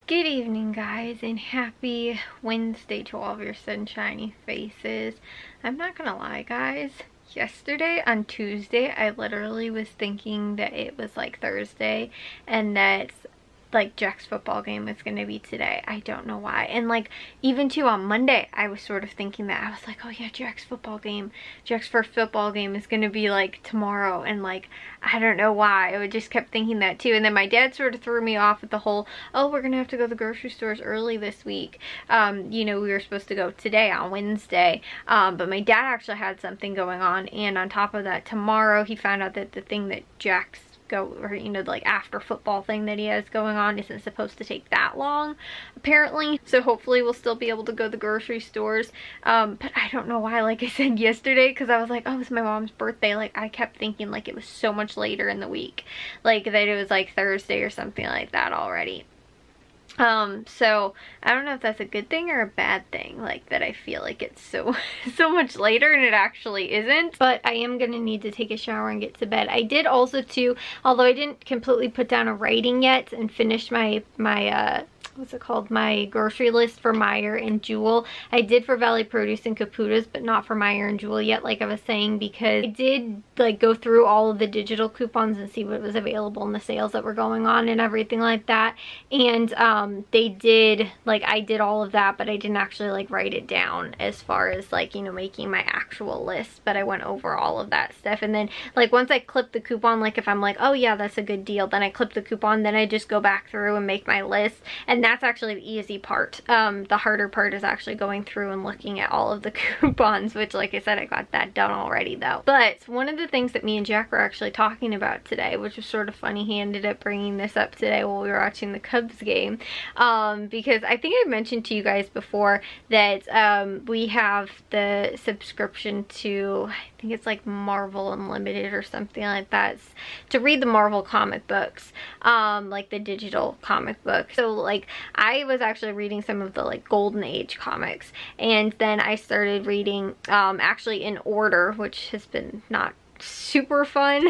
Good evening, guys, and happy Wednesday to all of your sunshiny faces. I'm not gonna lie, guys. Yesterday on Tuesday, I literally was thinking that it was like Thursday and that like Jack's football game was gonna be today. I don't know why. And like even too on Monday, I was sort of thinking that. I was like, oh yeah, Jack's first football game is gonna be like tomorrow. And like, I don't know why. I just kept thinking that too. And then my dad sort of threw me off with the whole, oh, we're gonna have to go to the grocery stores early this week. You know, we were supposed to go today on Wednesday. But my dad actually had something going on. And on top of that, tomorrow he found out that the thing that Jack's like after football thing that he has going on isn't supposed to take that long apparently, so hopefully we'll still be able to go to the grocery stores. But I don't know why, like I said yesterday, because I was like, oh, it's my mom's birthday, like I kept thinking like it was so much later in the week, like that it was like Thursday or something like that already. So I don't know if that's a good thing or a bad thing, like that I feel like it's so much later and it actually isn't. But I am gonna need to take a shower and get to bed. I did also too, although I didn't completely put down a writing yet and finish my what's it called, my grocery list for Meijer and Jewel. I did for Valley Produce and Caputo's, but not for Meijer and Jewel yet, like I was saying, because I did like go through all of the digital coupons and see what was available in the sales that were going on and everything like that. And they did, like, I did all of that, but I didn't actually like write it down as far as like, you know, making my actual list. But I went over all of that stuff, and then like once I clip the coupon, like if I'm like, oh yeah, that's a good deal, then I clip the coupon, then I just go back through and make my list. And that's actually the easy part. The harder part is actually going through and looking at all of the coupons, which, like I said, I got that done already though. But one of the things that me and Jack were actually talking about today, which was sort of funny, he ended up bringing this up today while we were watching the Cubs game, because I think I mentioned to you guys before that we have the subscription to, I think it's like Marvel Unlimited or something like that, to read the Marvel comic books, like the digital comic book. So like I was actually reading some of the like Golden Age comics, and then I started reading actually in order, which has been not super fun.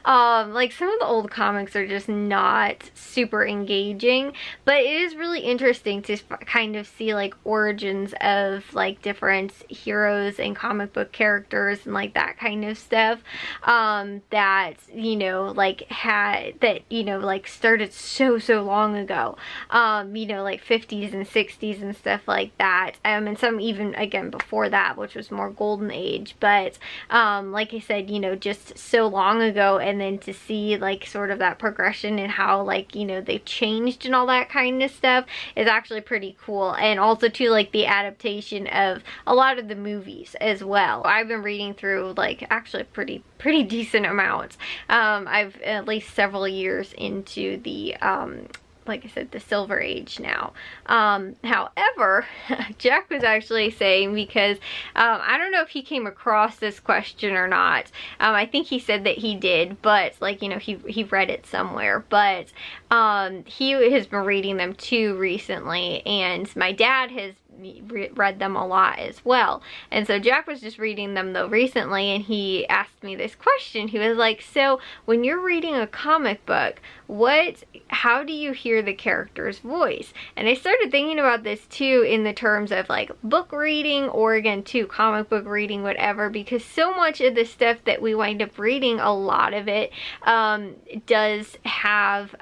Like some of the old comics are just not super engaging, but it is really interesting to kind of see like origins of like different heroes and comic book characters and like that kind of stuff, that, you know, like had that, you know, like started so long ago, you know, like 50s and 60s and stuff like that, and some even again before that, which was more Golden Age. But like I said, you know, just so long ago, and then to see like sort of that progression and how, like, you know, they've changed and all that kind of stuff is actually pretty cool. And also too, like the adaptation of a lot of the movies as well. I've been reading through like actually pretty decent amounts. I've at least several years into the like I said, the Silver Age now. However, Jack was actually saying, because I don't know if he came across this question or not. I think he said that he did, but like, you know, he read it somewhere. But he has been reading them too recently, and my dad has read them a lot as well. And so Jack was just reading them though recently, and he asked me this question. He was like, so when you're reading a comic book, how do you hear the character's voice? And I started thinking about this too in the terms of like book reading, or again too comic book reading, whatever, because so much of the stuff that we wind up reading, a lot of it does have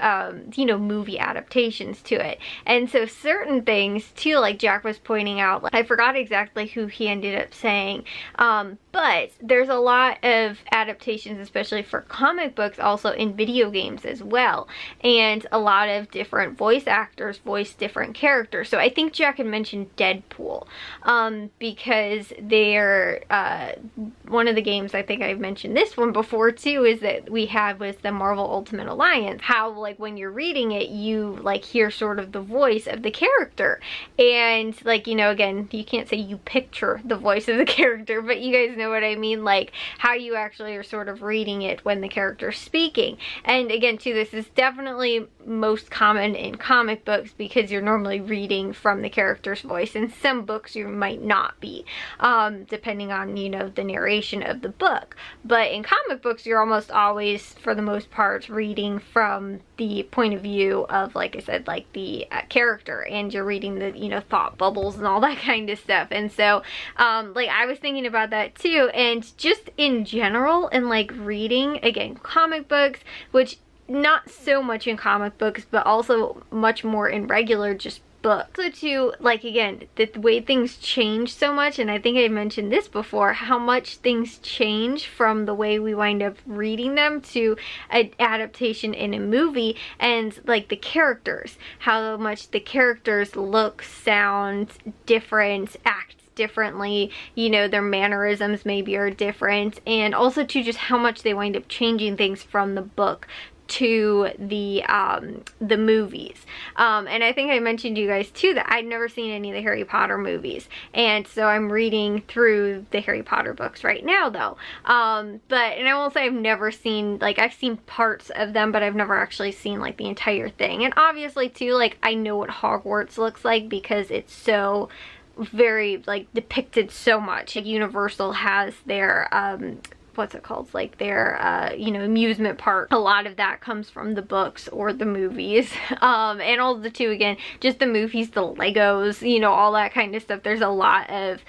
you know, movie adaptations to it. And so certain things too, like Jack was pointing out, like, I forgot exactly who he ended up saying, but there's a lot of adaptations, especially for comic books, also in video games as well, and a lot of different voice actors voice different characters. So I think Jack had mentioned Deadpool, because they're one of the games, I think I've mentioned this one before too, is that we had was the Marvel Ultimate Alliance, how like when you're reading it, you like hear sort of the voice of the character. And like like, you know, again, you can't say you picture the voice of the character, but you guys know what I mean, like how you actually are sort of reading it when the character's speaking. And again, too, this is definitely most common in comic books because you're normally reading from the character's voice. In some books you might not be, depending on, you know, the narration of the book. But in comic books, you're almost always, for the most part, reading from the point of view of, like I said, like the character, and you're reading the, you know, thought bubbles and all that kind of stuff. And so, like, I was thinking about that too, and just in general, and like reading, again, comic books, which not so much in comic books, but also much more in regular just books. So too, like, again, the way things change so much, and I think I mentioned this before, how much things change from the way we wind up reading them to an adaptation in a movie, and like the characters, how much the characters look, sound different, act differently, you know, their mannerisms maybe are different, and also too just how much they wind up changing things from the book to the movies. And I think I mentioned to you guys too that I'd never seen any of the Harry Potter movies, and so I'm reading through the Harry Potter books right now though. And I won't say I've never seen, like, I've seen parts of them, but I've never actually seen like the entire thing. And obviously too, like, I know what Hogwarts looks like because it's so very like depicted so much. Like, Universal has their what's it called, like their you know, amusement park. A lot of that comes from the books or the movies, and all the two, again, just the movies, the Legos, you know, all that kind of stuff. There's a lot of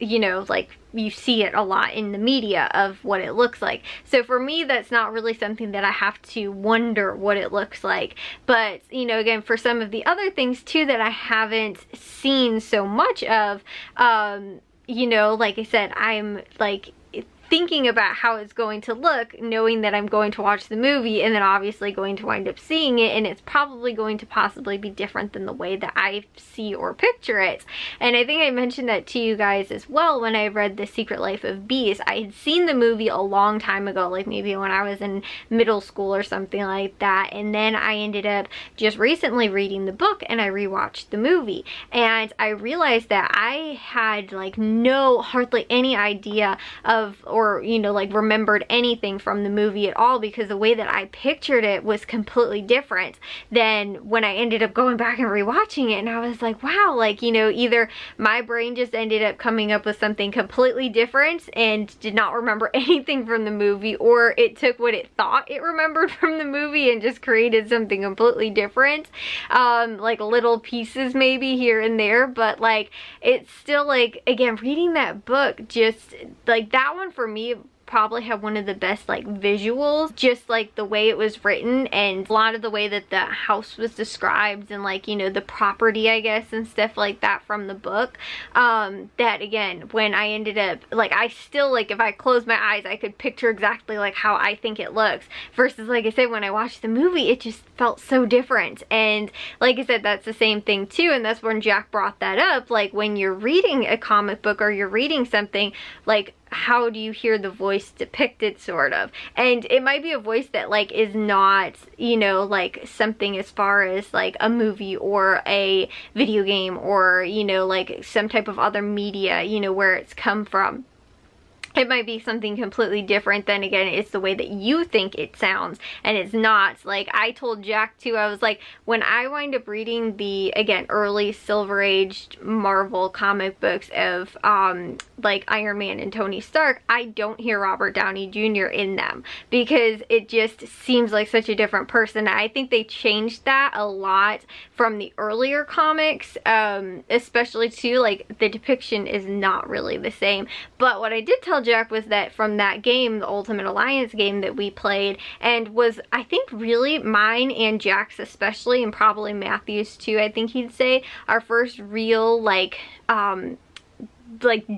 you know, like, you see it a lot in the media of what it looks like. So for me, that's not really something that I have to wonder what it looks like. But, you know, again, for some of the other things too that I haven't seen so much of, you know, like I said, I'm like thinking about how it's going to look, knowing that I'm going to watch the movie and then obviously going to wind up seeing it, and it's probably going to possibly be different than the way that I see or picture it. And I think I mentioned that to you guys as well when I read The Secret Life of Bees. I had seen the movie a long time ago, like maybe when I was in middle school or something like that, and then I ended up just recently reading the book and I rewatched the movie, and I realized that I had like hardly any idea of, or, you know, like remembered anything from the movie at all, because the way that I pictured it was completely different than when I ended up going back and rewatching it. And I was like, wow, like, you know, either my brain just ended up coming up with something completely different and did not remember anything from the movie, or it took what it thought it remembered from the movie and just created something completely different, like little pieces maybe here and there. But like, it's still, like, again, reading that book, just like that one for me probably have one of the best like visuals, just like the way it was written and a lot of the way that the house was described and, like, you know, the property, I guess, and stuff like that from the book. That again, when I ended up, like, I still, like, if I closed my eyes I could picture exactly like how I think it looks, versus, like I said, when I watched the movie it just felt so different. And like I said, that's the same thing too, and that's when Jack brought that up, like when you're reading a comic book or you're reading something, like, how do you hear the voice depicted, sort of? And it might be a voice that, like, is not, you know, like something as far as like a movie or a video game or, you know, like some type of other media, you know, where it's come from. It might be something completely different. Then again, it's the way that you think it sounds, and it's not. Like, I told Jack too, I was like, when I wind up reading the, again, early Silver Age Marvel comic books of like Iron Man and Tony Stark, I don't hear Robert Downey Jr. in them because it just seems like such a different person. I think they changed that a lot from the earlier comics, especially too, like, the depiction is not really the same. But what I did tell Jack was that from that game, the Ultimate Alliance game that we played, and was, I think, really mine and Jack's especially, and probably Matthew's too, I think he'd say, our first real, like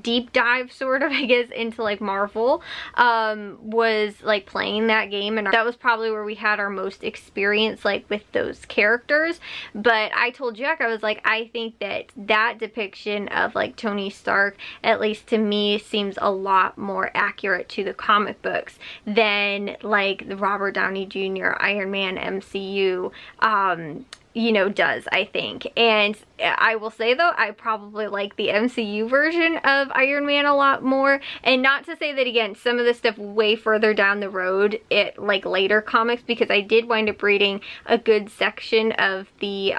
deep dive, sort of, I guess, into like Marvel, was like playing that game, and that was probably where we had our most experience, like, with those characters. But I told Jack, I was like, I think that that depiction of like Tony Stark, at least to me, seems a lot more accurate to the comic books than like the Robert Downey Jr. Iron Man MCU you know, does, I think. And I will say though, I probably like the MCU version of Iron Man a lot more. And not to say that, again, some of the stuff way further down the road, like later comics, because I did wind up reading a good section of the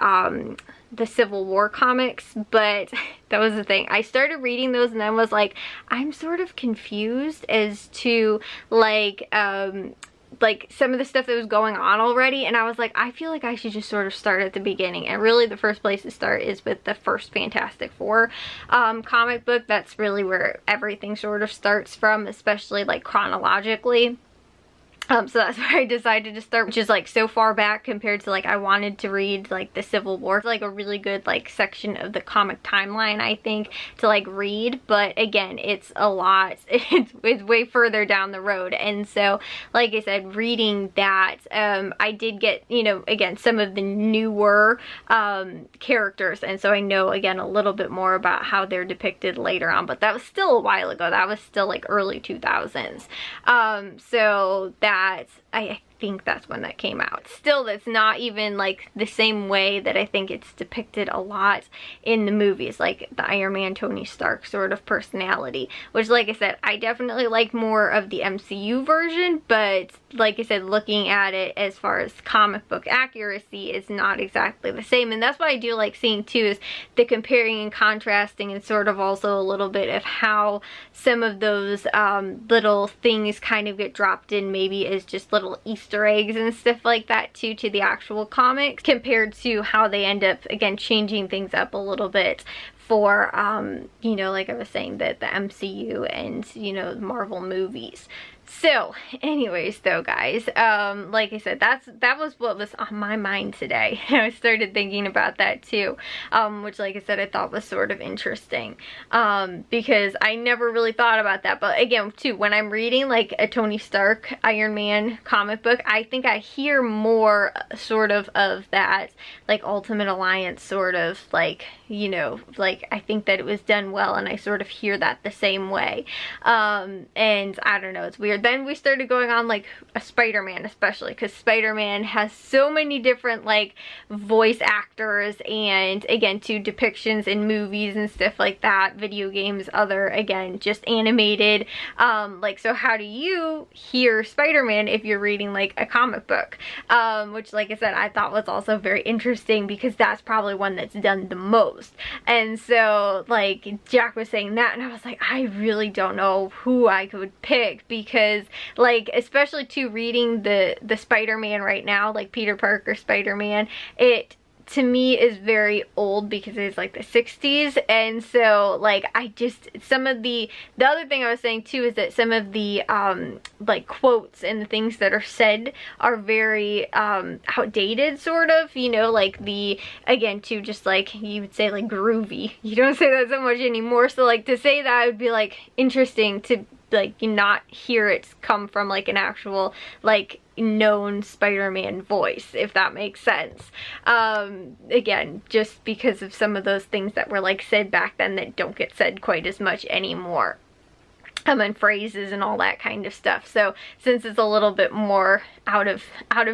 Civil War comics, but that was the thing. I started reading those and then was like, I'm sort of confused as to like some of the stuff that was going on already, and I was like, I feel like I should just sort of start at the beginning. And really the first place to start is with the first Fantastic Four comic book. That's really where everything sort of starts from, especially like chronologically. So that's where I decided to start, which is like so far back compared to like I wanted to read like the Civil War. It's like a really good like section of the comic timeline, I think, to like read. But again, it's a lot. It's way further down the road. And so, like I said, reading that, I did get, you know, again, some of the newer characters. And so I know, again, a little bit more about how they're depicted later on. But that was still a while ago. That was still like early 2000s. So that I think that's when that came out. Still, that's not even like the same way that I think it's depicted a lot in the movies, like the Iron Man Tony Stark sort of personality, which, like I said, I definitely like more of the MCU version, but like I said, looking at it as far as comic book accuracy is not exactly the same. And that's what I do like seeing too, is the comparing and contrasting, and sort of also a little bit of how some of those little things kind of get dropped in maybe as just little Easter eggs and stuff like that too, to the actual comics, compared to how they end up, again, changing things up a little bit for you know, like I was saying, the MCU and, you know, Marvel movies. So anyways though, guys, like I said, that was what was on my mind today. I started thinking about that too, which, like I said, I thought was sort of interesting, because I never really thought about that. But again too, when I'm reading like a Tony Stark Iron Man comic book, I think I hear more sort of that like Ultimate Alliance sort of, like, you know, like I think that it was done well, and I sort of hear that the same way. And I don't know, it's weird. Then we started going on like a Spider-Man, especially because Spider-Man has so many different like voice actors, and again too, depictions in movies and stuff like that, video games, other, again, just animated. Like, so how do you hear Spider-Man if you're reading like a comic book? Which, like I said, I thought was also very interesting, because that's probably one that's done the most. And so like Jack was saying that, and I was like, I really don't know who I could pick, because like, especially to reading the Spider-Man right now, like Peter Parker Spider-Man, it to me is very old because it's like the 60s. And so like I just, some of the other thing I was saying too is that some of the like quotes and the things that are said are very outdated, sort of, you know, like the, again too, just like you would say like groovy, you don't say that so much anymore. So like to say that would be like interesting to like not hear it come from like an actual like known Spider-Man voice, if that makes sense. Again, just because of some of those things that were like said back then that don't get said quite as much anymore. And phrases and all that kind of stuff. So since it's a little bit more out of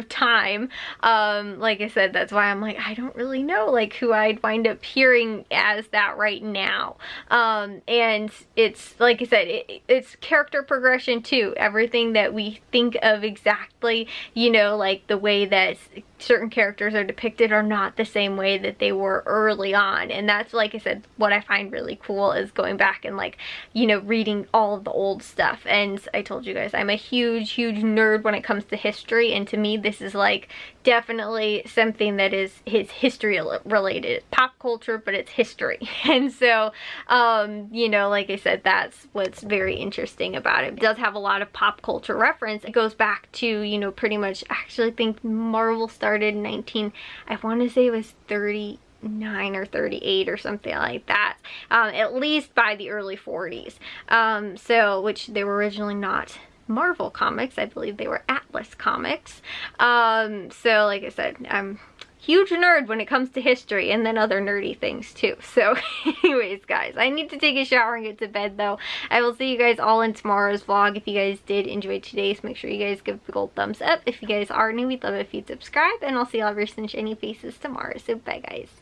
time, like I said, that's why I'm like, I don't really know like who I'd wind up hearing as that right now. And it's, like I said, it's character progression too. Everything that we think of exactly, you know, like the way that certain characters are depicted are not the same way that they were early on. And that's, like I said, what I find really cool is going back and like, you know, reading all of the old stuff. And I told you guys, I'm a huge nerd when it comes to history, and to me this is like definitely something that is history related, pop culture, but it's history. And so you know, like I said, that's what's very interesting about it. It does have a lot of pop culture reference. It goes back to, you know, pretty much, actually I think Marvel started in I want to say it was 39 or 38 or something like that, at least by the early 40s. So, which they were originally not Marvel comics, I believe they were Atlas comics. So like I said, I'm huge nerd when it comes to history and then other nerdy things too. So anyways, guys, I need to take a shower and get to bed though. I will see you guys all in tomorrow's vlog. If you guys did enjoy today's, make sure you guys give a big old thumbs up. If you guys are new, we'd love it if you'd subscribe, and I'll see all of your sunshiny faces tomorrow. So bye, guys.